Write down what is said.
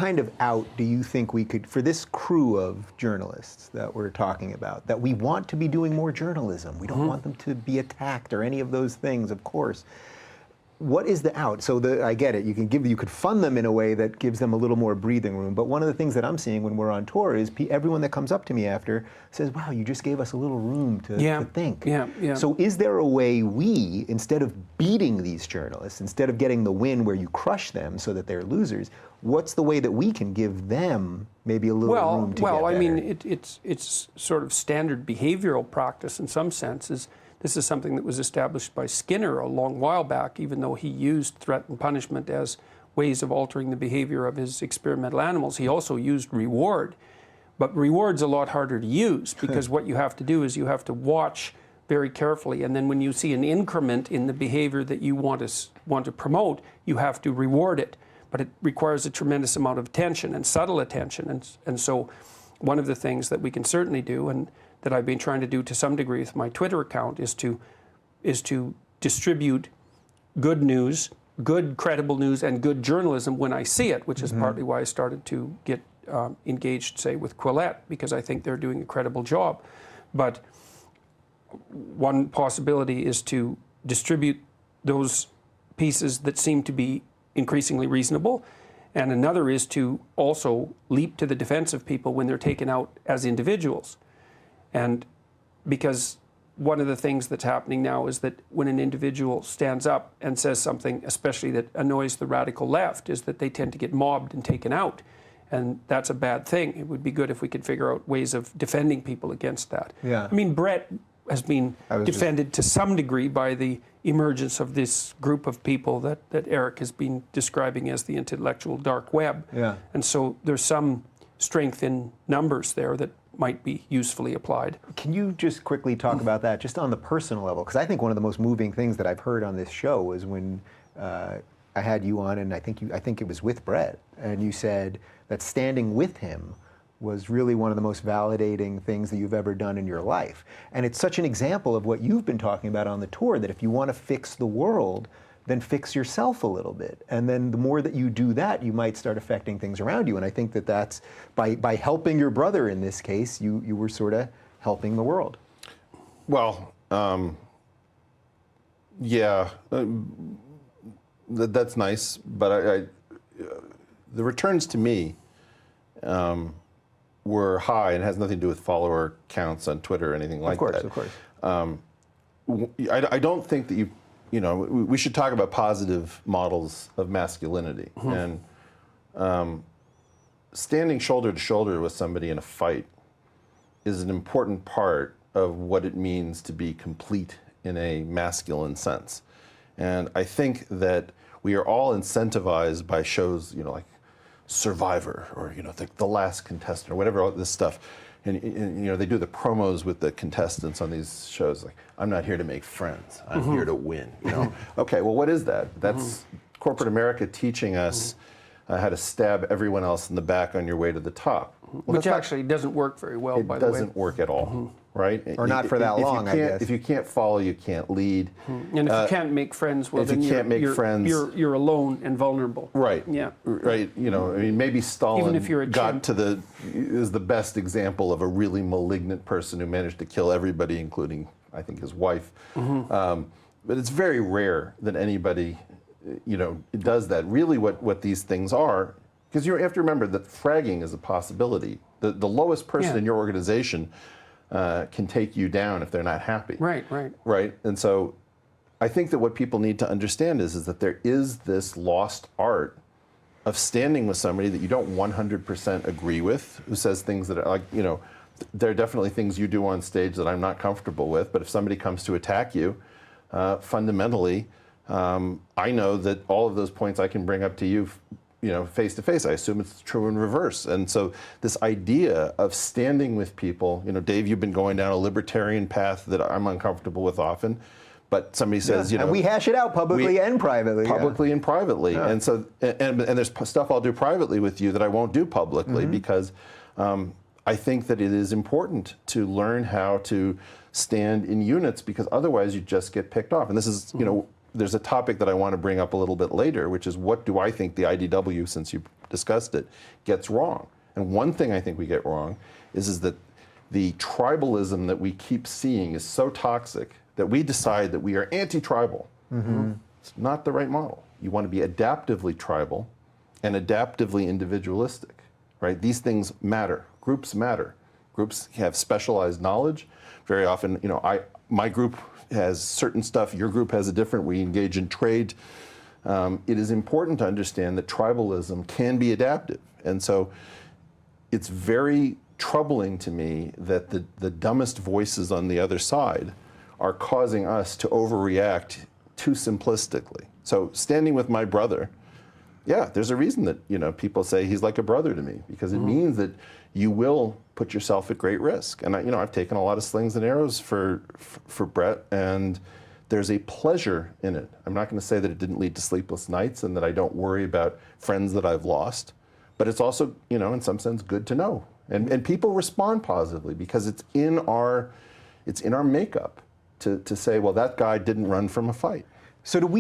kind of out do you think we could, for this crew of journalists that we're talking about, that we want to be doing more journalism, we don't want them to be attacked or any of those things, of course. What is the out? So I get it, you could fund them in a way that gives them a little more breathing room, but one of the things that I'm seeing when we're on tour is everyone that comes up to me after says, wow, you just gave us a little room to think. So is there a way we, instead of beating these journalists, instead of getting the win where you crush them so that they're losers, what's the way that we can give them maybe a little room to get better? I mean, it's sort of standard behavioral practice in some senses. This is something that was established by Skinner a long while back, even though he used threat and punishment as ways of altering the behavior of his experimental animals. He also used reward. But reward's a lot harder to use because what you have to do is you have to watch very carefully, and then when you see an increment in the behavior that you want to promote, you have to reward it. But it requires a tremendous amount of attention and subtle attention. And so one of the things that we can certainly do, and that I've been trying to do to some degree with my Twitter account, is to distribute good news, good credible news, and good journalism when I see it, which is partly why I started to get engaged, say, with Quillette, because I think they're doing a credible job. But one possibility is to distribute those pieces that seem to be increasingly reasonable, and another is to also leap to the defense of people when they're taken out as individuals. And because one of the things that's happening now is that when an individual stands up and says something, especially that annoys the radical left, is that they tend to get mobbed and taken out. And that's a bad thing. It would be good if we could figure out ways of defending people against that. Yeah. I mean, Brett has been defended to some degree by the emergence of this group of people that Eric has been describing as the intellectual dark web. Yeah. And so there's some strength in numbers there that might be usefully applied. Can you just quickly talk about that, just on the personal level? Because I think one of the most moving things that I've heard on this show was when I had you on, and I think it was with Brett, and you said that standing with him was really one of the most validating things that you've ever done in your life. And it's such an example of what you've been talking about on the tour, that if you want to fix the world, then fix yourself a little bit. And then the more that you do that, you might start affecting things around you. And I think that that's, by helping your brother in this case, you were sort of helping the world. Well, yeah, that's nice, but the returns to me were high, and it has nothing to do with follower counts on Twitter or anything like that. Of course. I don't think that we should talk about positive models of masculinity. And standing shoulder to shoulder with somebody in a fight is an important part of what it means to be complete in a masculine sense. And I think that we are all incentivized by shows, like Survivor, or the Last Contestant, or whatever, all this stuff. And they do the promos with the contestants on these shows, like, I'm not here to make friends, I'm here to win. Okay, well, what is that? That's corporate America teaching us how to stab everyone else in the back on your way to the top. Well, which actually doesn't work very well, by the way. It doesn't work at all, right? Or not for that long, I guess. If you can't follow, you can't lead. And if you can't make friends, well, then you're alone and vulnerable. Right. Yeah. Right. I mean, maybe Stalin is the best example of a really malignant person who managed to kill everybody, including, I think, his wife. But it's very rare that anybody, does that. Really, what these things are. Because you have to remember that fragging is a possibility. The lowest person in your organization can take you down if they're not happy. Right. And so I think that what people need to understand is that there is this lost art of standing with somebody that you don't 100% agree with, who says things that are like, there are definitely things you do on stage that I'm not comfortable with, but if somebody comes to attack you, fundamentally, I know that all of those points I can bring up to you, face to face. I assume it's true in reverse. And so this idea of standing with people, Dave, you've been going down a libertarian path that I'm uncomfortable with often, but somebody says, and we hash it out publicly and privately. Publicly and privately. Yeah. And so, and there's stuff I'll do privately with you that I won't do publicly because I think that it is important to learn how to stand in units, because otherwise you just get picked off. And this is, there's a topic that I want to bring up a little bit later, which is, what do I think the IDW, since you discussed it, gets wrong. And one thing I think we get wrong is that the tribalism that we keep seeing is so toxic that we decide that we are anti-tribal. It's not the right model. You want to be adaptively tribal and adaptively individualistic, right? These things matter. Groups matter. Groups have specialized knowledge. Very often, my group has certain stuff, your group has a different, we engage in trade. It is important to understand that tribalism can be adaptive. And so it's very troubling to me that the dumbest voices on the other side are causing us to overreact too simplistically. So standing with my brother, yeah, there's a reason that people say he's like a brother to me, because it means that you will put yourself at great risk. And I've taken a lot of slings and arrows for Brett, and there's a pleasure in it. I'm not going to say that it didn't lead to sleepless nights and that I don't worry about friends that I've lost, but it's also, in some sense, good to know. And people respond positively because it's in our makeup to say, well, that guy didn't run from a fight. So do we